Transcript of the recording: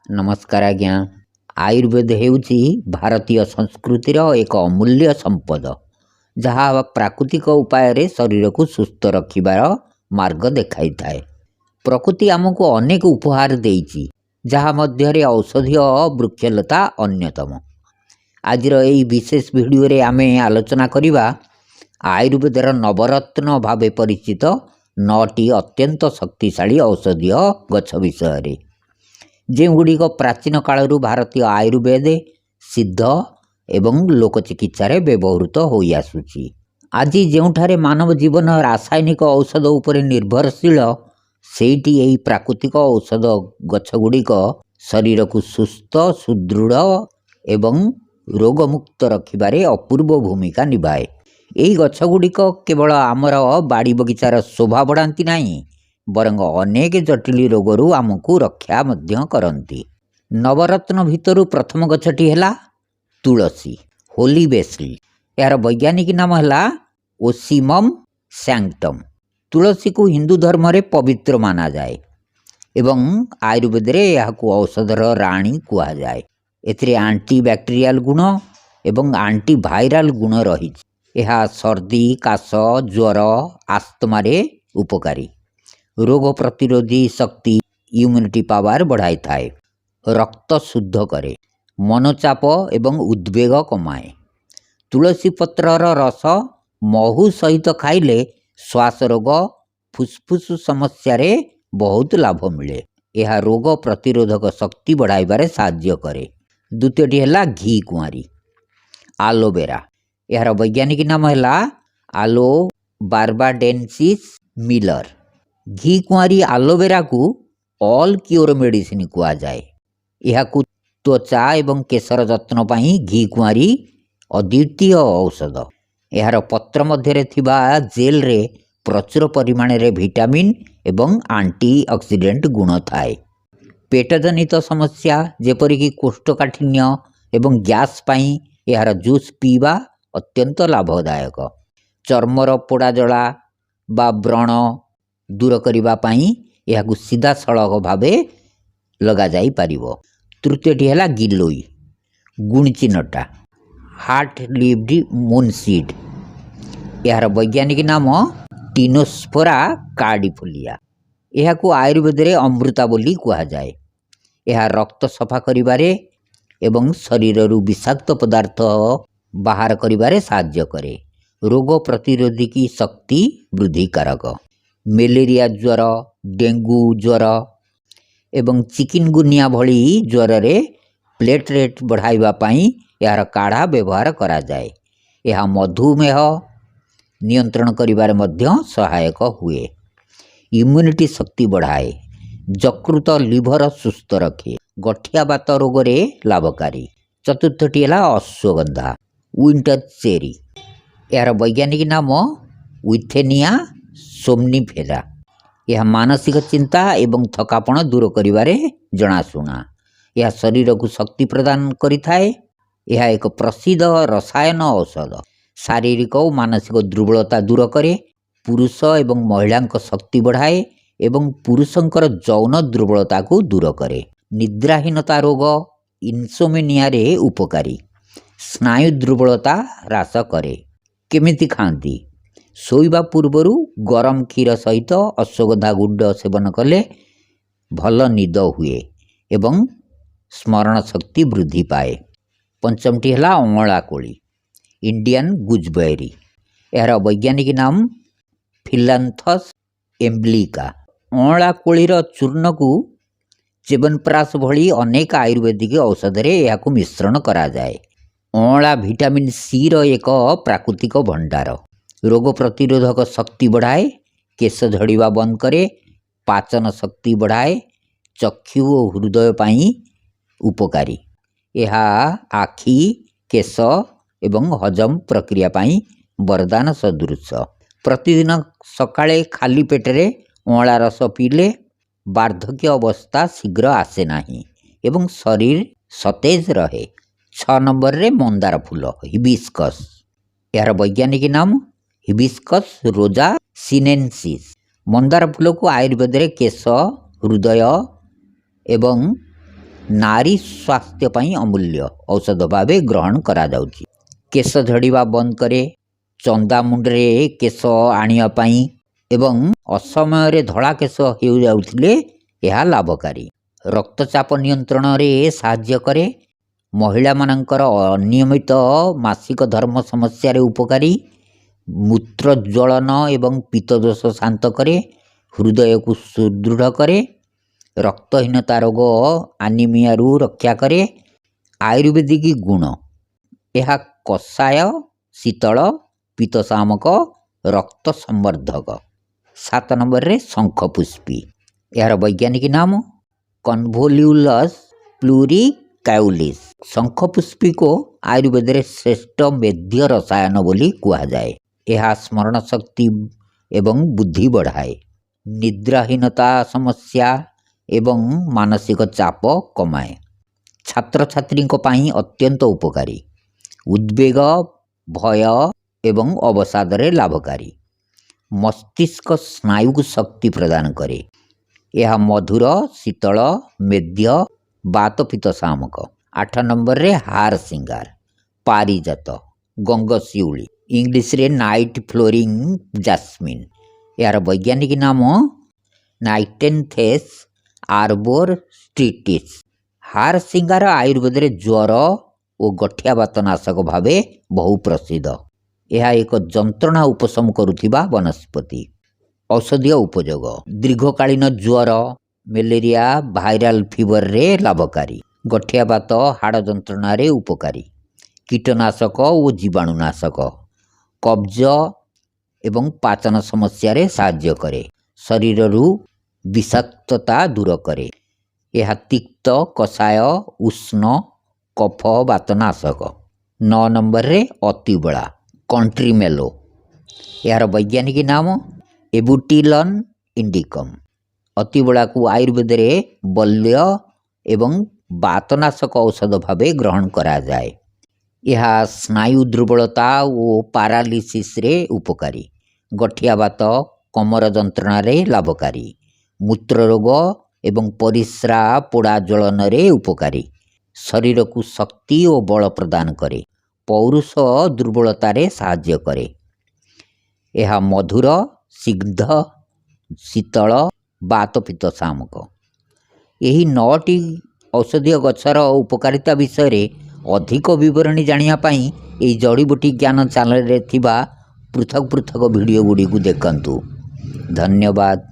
नमस्कार आज्ञा। आयुर्वेद हेउची भारतीय संस्कृतिर एक अमूल्य संपद जहाँ प्राकृतिक उपाय रे शरीर को सुस्थ रखिबार मार्ग देखाई थाए। प्रकृति आमको अनेक उपहार देइची जहाँ मध्यरे औषधीय वृक्षलता अन्यतम। आजिर एई विशेष वीडियो रे आमे आलोचना करिबा आयुर्वेदर नवरत्न भावे परिचित 9टी अत्यंत शक्तिशाली औषधीय गछ विषय रे जेगुड़िक प्राचीन कालरू भारतीय आयुर्वेद सिद्ध एवं लोकचिकित्सा व्यवहृत हो आसुची। आज जोठारे मानव जीवन रासायनिक औषध उपरे निर्भरशील सेठी एही प्राकृतिक औषध गछगुड़िक शरीर को सुस्थ सुदृढ़ एवं रोगमुक्त रखिबारे अपूर्व भूमिका निभाए। एही गछगुड़िक केवल आमर बाड़ी बगीचार शोभा बढ़ाती नहीं बरंग अनेक जटिल रोगरू आमको रक्षा मध्य करती। नवरत्न भितरु प्रथम गछटी है तुलसी होली बेसिल। यार वैज्ञानिक नाम है ओसिमम सैंक्टम। तुलसी को हिंदू धर्म रे पवित्र माना जाए एवं आयुर्वेद रे याकू औषधर राणी कुआ जाए। एथिरे एंटीबैक्टेरियल गुण एवं एंटीवायरल गुण रही। यह सर्दी काश ज्वर आस्तमा रे उपकारी। रोग प्रतिरोधी शक्ति इम्यूनिटी पावर बढ़ाई थाए। रक्त शुद्ध करे। मनोचाप एवं उद्वेग कमाए। तुलसी पत्रर रस महू सहित खाइले श्वास रोग फुसफुस समस्या रे बहुत लाभ मिले। यह रोग प्रतिरोधक शक्ति बढ़ाइबारे साहाय्य करे। द्वितीयटी है घी कुआरी आलोवेरा। यार वैज्ञानिक नाम है आलो बार्बाडेंसिस मिलर। घी कुआरी आलोवेरा को ऑल क्योर मेडिसिन कुआ जाए। यह त्वचा एवं केशर जत्न पाई घी कुआरी अद्वितीय औषध। यार पत्र मध्य थिबा जेल रे प्रचुर परिमाण रे विटामिन एवं एंटीऑक्सीडेंट गुण थाए। पेटजनित समस्या जेपरिक कोष्ठकाठिन्य एवं गैस पाई यार जूस पीवा अत्यंत लाभदायक। चर्मर पोड़ा जला बा व्रण दूर करने पाई यह सीधा सड़क भावे लगा जाई पारिबो। तृतीयटी है गिलोई गुणचिनटा हार्ट लिव्ड मूनसीड। यार वैज्ञानिक नाम टिनोस्पोरा कार्डिफोलिया। यह को आयुर्वेद रे अमृता बोली कहा जाए। यह रक्त सफा करिबारे एवं शरीर रु विषाक्त पदार्थ बाहर करिबारे साहाय्य करे। रोग प्रतिरोधी शक्ति वृद्धि कारक। मेलेरिया ज्वर डेंगू ज्वर एवं चिकनगुनिया भली ज्वर रे प्लेटलेट बढ़ाइबा पाई यार काढ़ा व्यवहार करा जाए। यह मधुमेह नियंत्रण करिबारे मध्य सहायक हुए। इम्यूनिटी शक्ति बढ़ाए। यकृत लिभर सुस्थ रखे। गठिया बात रोग रे लाभकारी। चतुर्थटी है अश्वगंधा विंटर चेरी। यार वैज्ञानिक नाम विथेनिया सोमनीफेरा। यह मानसिक चिंता एवं थकापण दूर करिबारे जनाशुना। यह शरीर को शक्ति प्रदान करिथाए। यह एक प्रसिद्ध रसायन औषध। शारीरिक और मानसिक दुर्बलता दूर करे। पुरुष एवं महिला शक्ति बढ़ाए एवं पुरुषंकर यौन दुर्बलता को दूर करे। निद्राहीनता रोग इनसोमेनिया रे उपकारी। स्नायु दुर्बलता ह्रास करे। केमिति खांती शोइबा पूर्वरु गरम क्षीर सहित अश्वगंधा गुंड सेवन कले भल निद हुए एवं स्मरण शक्ति वृद्धि पाए। पंचमटी है अँला कोली इंडियन गुजबेरी। यार वैज्ञानिक नाम फिलान्थस एम्ब्लिका। अँला कोलीर चूर्ण को च्यवनप्राश भली अनेक आयुर्वेदिक औषध रे याकू मिश्रण करा जाए। अँला विटामिन सी रो एक प्राकृतिक भंडार। रोग प्रतिरोधक शक्ति बढ़ाए। केश झड़िबा बंद करे। पाचन शक्ति बढ़ाए। चक्षु और हृदय पाई उपकारी। यह आखि केश एवं हजम प्रक्रिया पाई वरदान सदृश। प्रतिदिन सकाळे खाली पेटरे अँला रस पीले वार्धक्य अवस्था शीघ्र आसे नाही एवं शरीर सतेज रहे। 6 नंबर रे मंदार फूल हिबिस्कस। यार वैज्ञानिक नाम हिबिस्कस रोजा सिनेंसिस। मंदार फूल को आयुर्वेद रे केश हृदय एवं नारी स्वास्थ्य पई अमूल्य औषध भाव ग्रहण करा जाउची। केश झड़िबा बंद करे, चंदा मुंडरे केश आनिया पई एवं असमय रे धड़ा केश हो जाउथिले यह लाभकारी। रक्तचाप नियंत्रण रे साहाय्य करे, महिला मानकर अनियमित मासिक धर्म समस्या रे उपकारी, मूत्र ज्वलन एवं पित्तदोष शांत करे, हृदय को सुदृढ़ करे, रक्तहीनता रोग आनिमिया रु रक्षा करे। आयुर्वेदिक गुण यह कषाय, शीतल, पित्तशामक, रक्त संवर्धक। 7 नंबर रे शंखपुष्पी, यार वैज्ञानिक नाम कन्वोल्यूलस प्लूरिकाउलिस। शंखपुष्पी को आयुर्वेद रे श्रेष्ठ मेध्य रसायन बोली कुहा जाए। यह स्मरण शक्ति एवं बुद्धि बढ़ाए, निद्राहीनता समस्या एवं मानसिक चाप कमाए। छात्र छात्री पाई अत्यंत उपकारी, उद्वेग, भय एवं अवसाद रे लाभकारी। मस्तिष्क स्नायु को शक्ति प्रदान करे। यह मधुर, शीतल, मेध्य, बात पित्त शामक। 8 नंबर रे हार सिंगार, पारिजात, गंगशिउली, इंग्लिश रे नाइट फ्लोरिंग जास्मिन। यार वैज्ञानिक नाम नाइटेंथेस आर्बोर स्ट्रीटिस। हार सिंगार आयुर्वेद रे ज्वर और गठिया बातनाशक भावे बहु प्रसिद्ध। यह एक जंत्रणा उपशम करुथिबा वनस्पति। औषधीय उपयोग, दीर्घकालीन ज्वर, मलेरिया, भाइराल फीवर रे लाभकारी। गठिया बात, हाड़ जंत्रणा रे उपकारी। कीटनाशक और जीवाणुनाशक, कब्ज एवं पाचन समस्या रे साहाय्य करे। शरीर रु विषाक्तता दूर करे। यह तिक्त, कषाय, उष्ण, कफ बातनाशक। 9 नंबर रे अतिबला, कंट्री मेलो। यार वैज्ञानिक नाम एबुटिलन इंडिकम। अतिबला को आयुर्वेद रे बल्य एवं बातनाशक औषध भावे ग्रहण करा जाए। यह स्नायु दुर्बलता और पारालिसिस रे उपकारी। गठिया बात, कमर जंत्रणा रे लाभकारी। मूत्र रोग एवं परिस्रा पोड़ा ज्वलन रे उपकारी। शरीर को शक्ति और बल प्रदान करे। पौरुष दुर्बलता रे साहाय्य करे। यह मधुर, सिग्ध, शीतल, बात पित्त शामक। यही 9टी औषधीय गछर उपकारिता विषय रे अधिक विवरणी जानिया पाई एई जड़ीबूटी ज्ञान चैनल रे थिबा पृथक पृथक वीडियो गुडी को देखंतु। धन्यवाद।